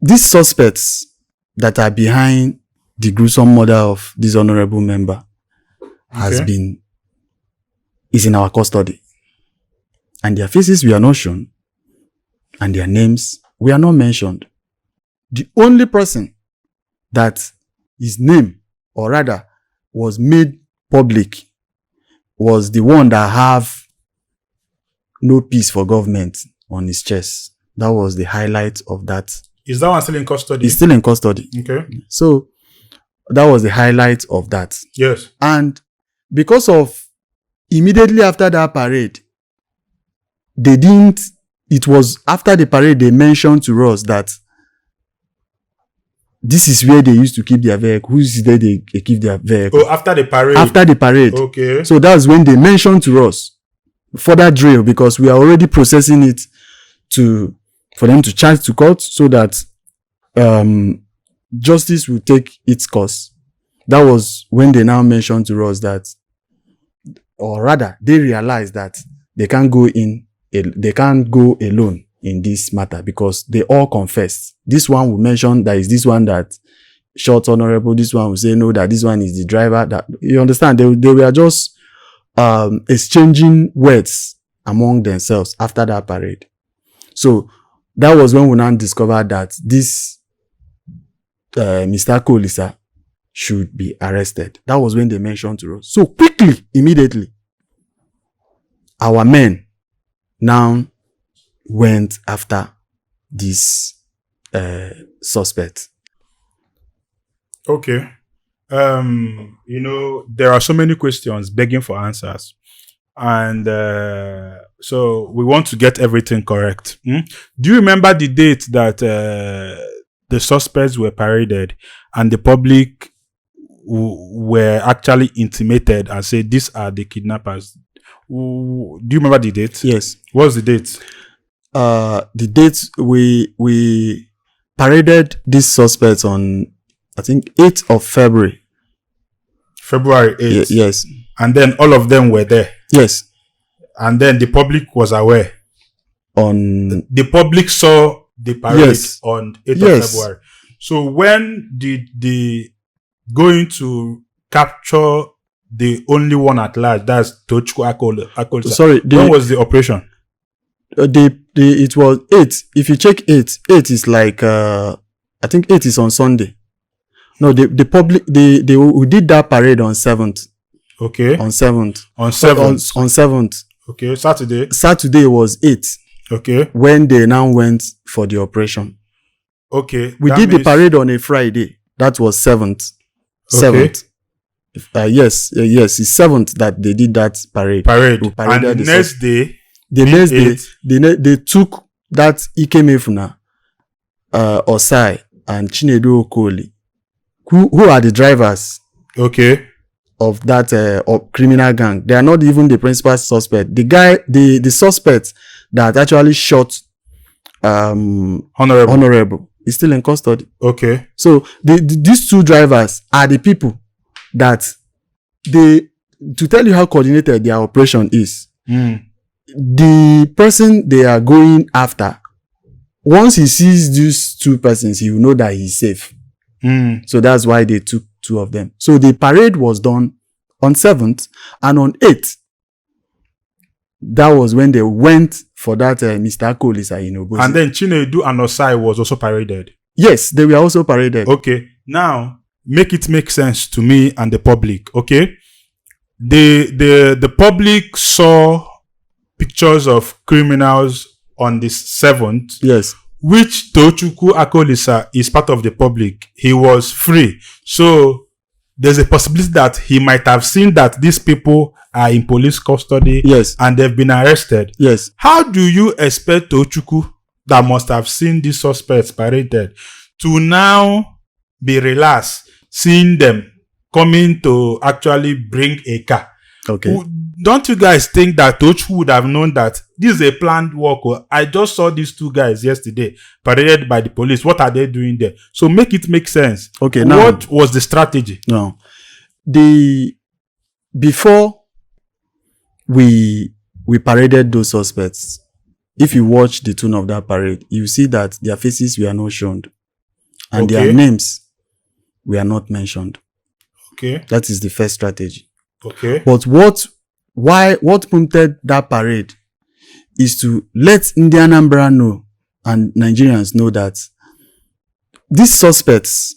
these suspects that are behind the gruesome murder of this honorable member is in our custody. And their faces were not shown, and their names were not mentioned. The only person that his name, or rather, was made public was the one that have no peace for government on his chest. That was the highlight of that. Is that one still in custody? He's still in custody. Okay. So that was the highlight of that. Yes. And because of immediately after that parade, it was after the parade they mentioned to us that this is where they used to keep their vehicle. Who is there they keep their vehicle? Oh, after the parade. After the parade. Okay. So that's when they mentioned to us further drill, because we are already processing it for them to charge to court so that justice will take its course. That was when they now mentioned to us that, or rather, they realized that they can't go alone in this matter, because they all confessed. This one will mention that is this one that shot honorable. This one will say no, that this one is the driver. That, you understand? They were just exchanging words among themselves after that parade. So that was when we now discovered that this Mr. Kolisa should be arrested. That was when they mentioned to us. So quickly, immediately, our men now went after this suspect. Okay. There are so many questions begging for answers. And so we want to get everything correct. Do you remember the date that the suspects were paraded and the public were actually intimated and said, these are the kidnappers? Do you remember the date? Yes. What's the date? The date we paraded these suspects on, I think, 8th of February. February 8th? Yes. And then all of them were there? Yes. And then the public was aware? The public saw the parade on 8th of February. So when did they going to capture the only one at large? That's Tochukwu Ikenga. Sorry. When was the operation? It was 8. If you check 8 is like, I think 8 is on Sunday. No, the public, they did that parade on 7th. Okay. On 7th. On 7th. On 7th. Okay. Saturday. Saturday was 8th. Okay. When they now went for the operation. Okay. We did the parade on a Friday. That was 7th. 7th. Okay. Yes, it's 7th that they did that parade. And the next day, they took that Ikemefuna, Osai, and Chinedu Okoli, who are the drivers. Okay. Of that criminal gang. They are not even the principal suspect. The suspect that actually shot Honorable is still in custody. Okay. So these two drivers are the people that to tell you how coordinated their operation is. The person they are going after, once he sees these two persons, he will know that he's safe. So that's why they took two of them. So the parade was done on 7th, and on 8th, that was when they went for that Mr. Kolisa in Obosi. And then Chinedu and Osai was also paraded. Yes, they were also paraded. Okay. Now, make it make sense to me and the public. Okay. The public saw pictures of criminals on the 7th. Yes. Which Tochukwu Ikenga is part of the public. He was free. So there's a possibility that he might have seen that these people are in police custody. Yes. And they've been arrested. Yes. How do you expect Tochukwu, that must have seen these suspects paraded, to now be relaxed, seeing them coming to actually bring a car? Okay. Don't you guys think that Tochukwu would have known that this is a planned walk? I just saw these two guys yesterday paraded by the police. What are they doing there? So make it make sense. Okay. Now, what was the strategy? No. Before we paraded those suspects, if you watch the tune of that parade, you see that their faces were not shown. and Okay. their names were not mentioned. Okay. That is the first strategy. Okay. But what prompted that parade is to let Anambra know and Nigerians know that these suspects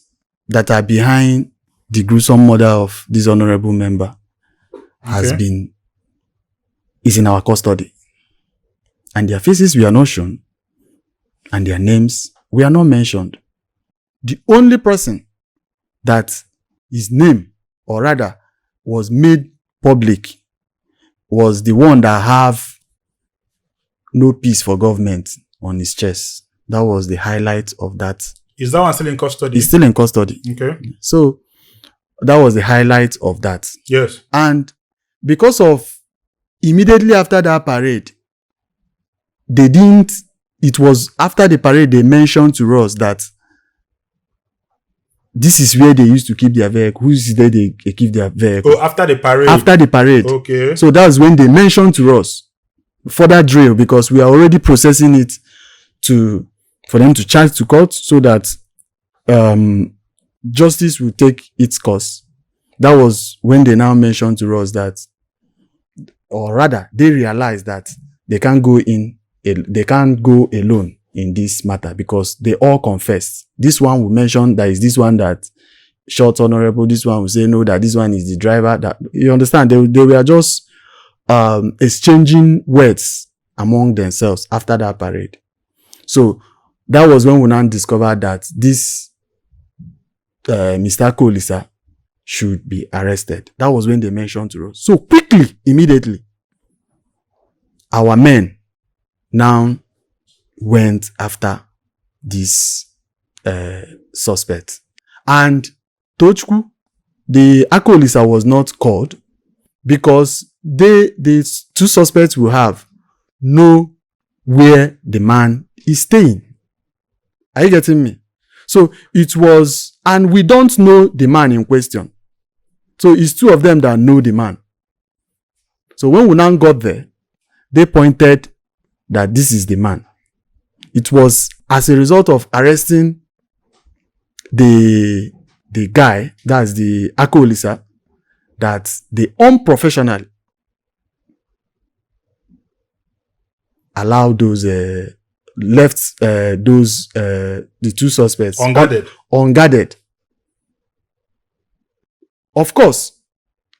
that are behind the gruesome murder of this honorable member is in our custody. And their faces were not shown and their names were not mentioned. The only person that his name, or rather was made public, was the one that have no peace for government on his chest. That was the highlight of that. Is that one still in custody? He's still in custody. Okay. So that was the highlight of that. Yes. And because of immediately after that parade, it was after the parade they mentioned to us that this is where they used to keep their vehicle. Who is there they keep their vehicle? Oh, after the parade. After the parade. Okay. So that's when they mentioned to us further drill, because we are already processing it for them to charge to court so that justice will take its course. That was when they now mentioned to us that, or rather, they realized that they can't go alone in this matter because they all confessed. This one will mention that is this one that shot honorable. This one will say no, that this one is the driver. That, you understand? They were just exchanging words among themselves after that parade. So that was when we now discovered that this Mr. Kolisa should be arrested. That was when they mentioned to us. So quickly, immediately, our men now went after this suspect. And Tochukwu, the Akolisa was not called because the two suspects will have know where the man is staying. Are you getting me? So it was, and we don't know the man in question. So it's two of them that know the man. So when we now got there, they pointed that this is the man. It was as a result of arresting the guy, that's the Akolisa, that they unprofessionally allowed those the two suspects unguarded. Of course,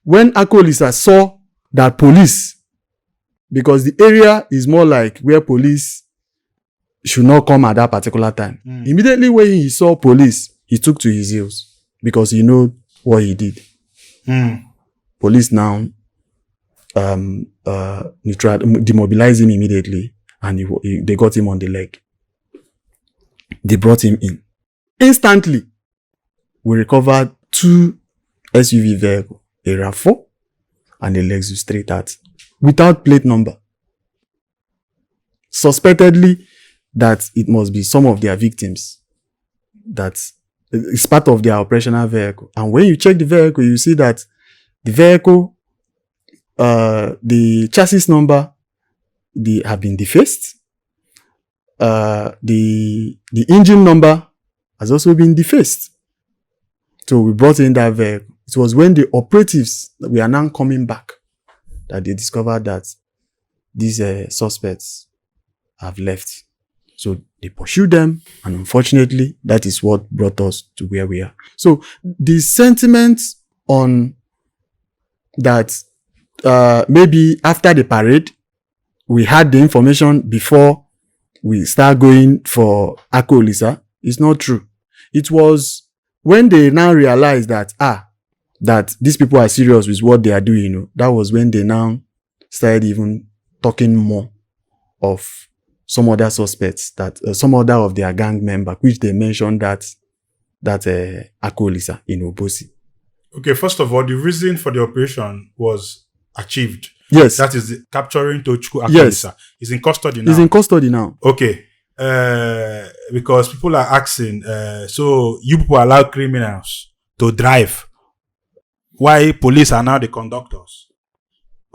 when Akolisa saw that police, because the area is more like where police should not come at that particular time. Immediately when he saw police, he took to his heels because he know what he did. Police now demobilized him immediately, and they got him on the leg. They brought him in. Instantly, we recovered 2 SUV vehicles, a RAV4 and a Lexus 330, without plate number. Suspectedly that it must be some of their victims. That is part of their operational vehicle. And when you check the vehicle, you see that the vehicle, the chassis number, they have been defaced. The engine number has also been defaced. So we brought in that vehicle. It was when the operatives that we are now coming back that they discovered that these suspects have left. So they pursued them, and unfortunately, that is what brought us to where we are. So the sentiment on that, maybe after the parade, we had the information before we start going for Akolisa, is not true. It was when they now realized that, that these people are serious with what they are doing, that was when they now started even talking more of some other suspects, that some other of their gang member, which they mentioned that Akolisa in Obosi. Okay, first of all, the reason for the operation was achieved. Yes. That is capturing Tochukwu Ikenga. Yes. He's in custody now. He's in custody now. Okay. Because people are asking, so you people allow criminals to drive. Why police are now the conductors?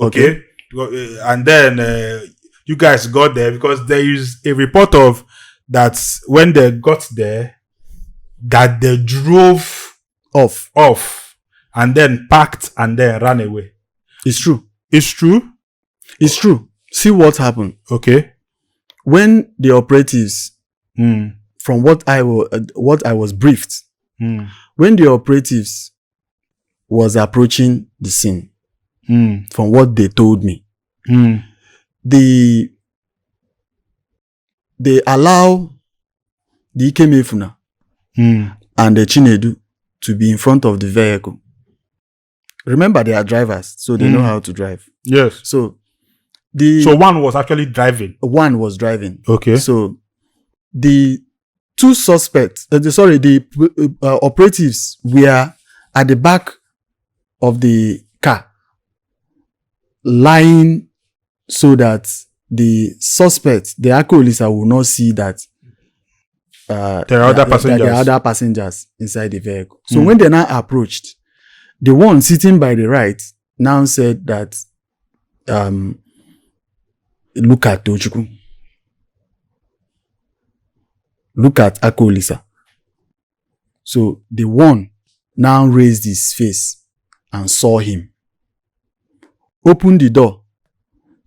Okay. And then you guys got there because there is a report of that when they got there, that they drove off and then parked and then ran away. It's true. It's true? It's true. See what happened. Okay. When the operatives, from what I was briefed, when the operatives was approaching the scene, from what they told me, they allow the Ikemefuna and the Chinedu to be in front of the vehicle. Remember, they are drivers, so they know how to drive. Yes. So one was actually driving. One was driving. Okay. So the two suspects, operatives were at the back of the car, lying so that the suspects, the alcoholics, will not see that there are other passengers inside the vehicle. So when they now approached, the one sitting by the right now said that, look at Tochukwu. Look at Akolisa. So the one now raised his face and saw him. Opened the door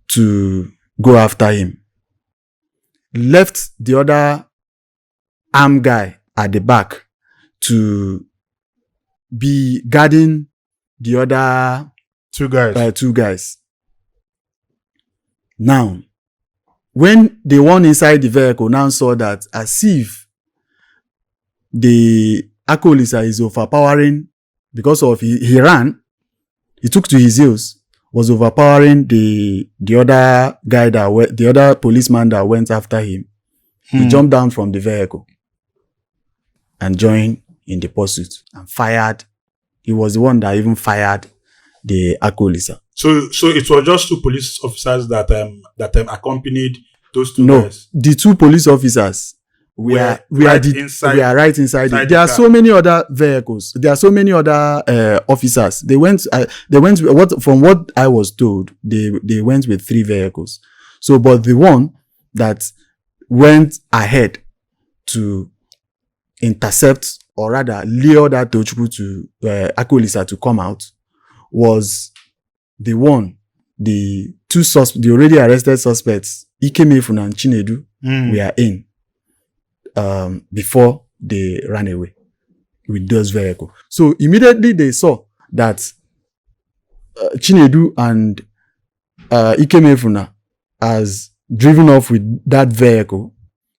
to go after him. Left the other armed guy at the back to be guarding the other two guys. Now, when the one inside the vehicle now saw that, as if the Akolisa is overpowering, because of he ran, he took to his heels, was overpowering the other guy the other policeman that went after him. He jumped down from the vehicle and joined in the pursuit and fired. He was the one that even fired the Akolisa. So it was just two police officers that accompanied those two guys. The two police officers we are right inside. There are so many other vehicles. There are so many other officers. They went from what I was told, they went with 3 vehicles. So, but the one that went ahead to intercept, or rather lure that Tochukwu to Akolisa to come out, was the one, the already arrested suspects, Ikemefuna and Chinedu, were in before they ran away with those vehicles. So immediately they saw that Chinedu and Ikemefuna has driven off with that vehicle.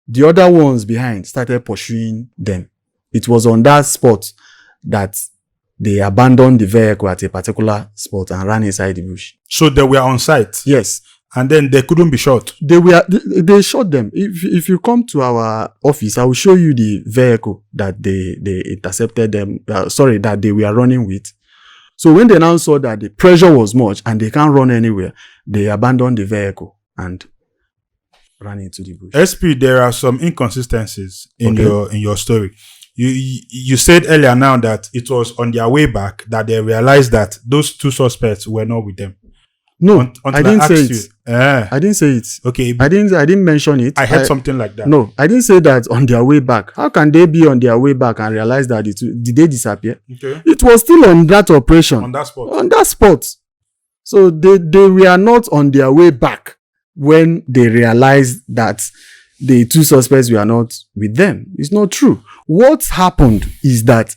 The other ones behind started pursuing them. It was on that spot that they abandoned the vehicle at a particular spot and ran inside the bush. So they were on site? Yes. And then they couldn't be shot? They shot them. If you come to our office, I will show you the vehicle that they intercepted them, that they were running with. So when they now saw that the pressure was much and they can't run anywhere, they abandoned the vehicle and ran into the bush. SP, there are some inconsistencies in your story. You said earlier now that it was on their way back that they realized that those 2 suspects were not with them. No, I didn't say it. I didn't say it. Okay. I didn't mention it. I heard something like that. No, I didn't say that on their way back. How can they be on their way back and realize that did they disappear? Okay. It was still on that operation. On that spot. On that spot. So they were not on their way back when they realized that the 2 suspects were not with them. It's not true. What happened is that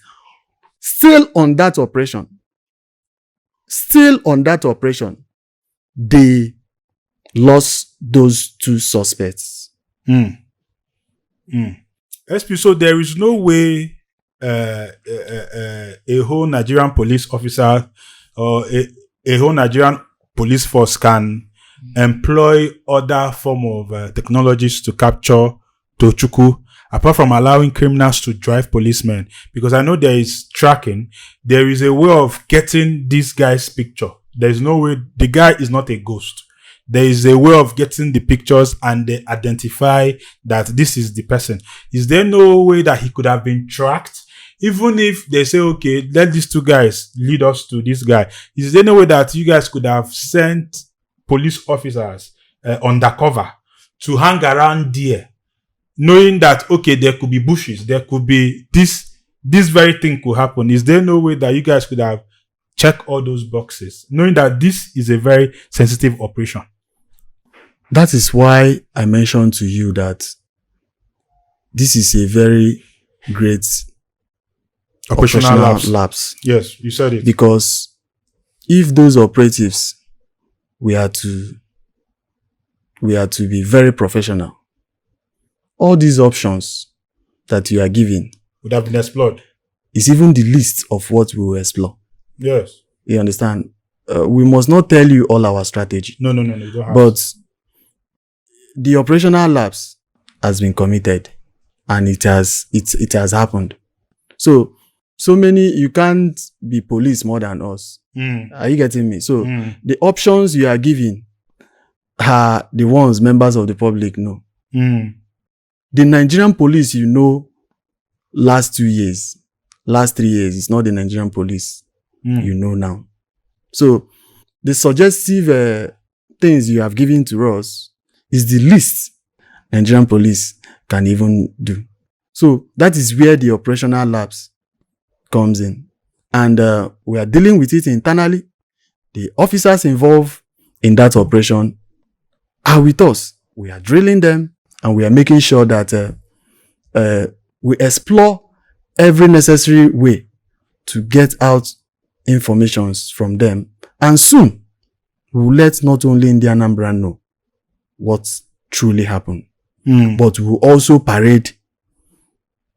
still on that operation, they lost those 2 suspects. SP, so there is no way a whole Nigerian police officer or a whole Nigerian police force can employ other form of technologies to capture Tochukwu, apart from allowing criminals to drive policemen. Because I know there is tracking. There is a way of getting this guy's picture. There is no way. The guy is not a ghost. There is a way of getting the pictures and they identify that this is the person. Is there no way that he could have been tracked? Even if they say, okay, let these 2 guys lead us to this guy. Is there no way that you guys could have sent police officers undercover to hang around there knowing that, okay, there could be bushes, there could be this very thing could happen? Is there no way that you guys could have checked all those boxes, knowing that this is a very sensitive operation? That is why I mentioned to you that this is a very great Operational lapse. Yes, you said it. Because if those operatives were to be very professional, all these options that you are giving Would have been explored. is even the list of what we will explore. Yes. You understand? We must not tell you all our strategy. No, you don't have But the operational lapse has been committed, and it has happened. So many, you can't be police more than us. Are you getting me? So the options you are giving are the ones members of the public know. The Nigerian police, last 2 years, last 3 years, it's not the Nigerian police now. So the suggestive things you have given to us is the least Nigerian police can even do. So that is where the operational lapse comes in. And we are dealing with it internally. The officers involved in that operation are with us. We are drilling them, and we are making sure that we explore every necessary way to get out informations from them. And soon, we will let not only in the Anambra know what truly happened, but we will also parade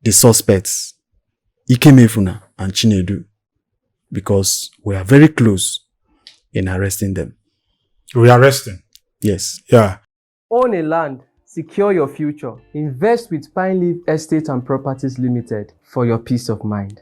the suspects, Ikemefuna and Chinedu, because we are very close in arresting them. Rearresting? Yes. Yeah. Own a land, secure your future. Invest with Pine Leaf Estate and Properties Limited for your peace of mind.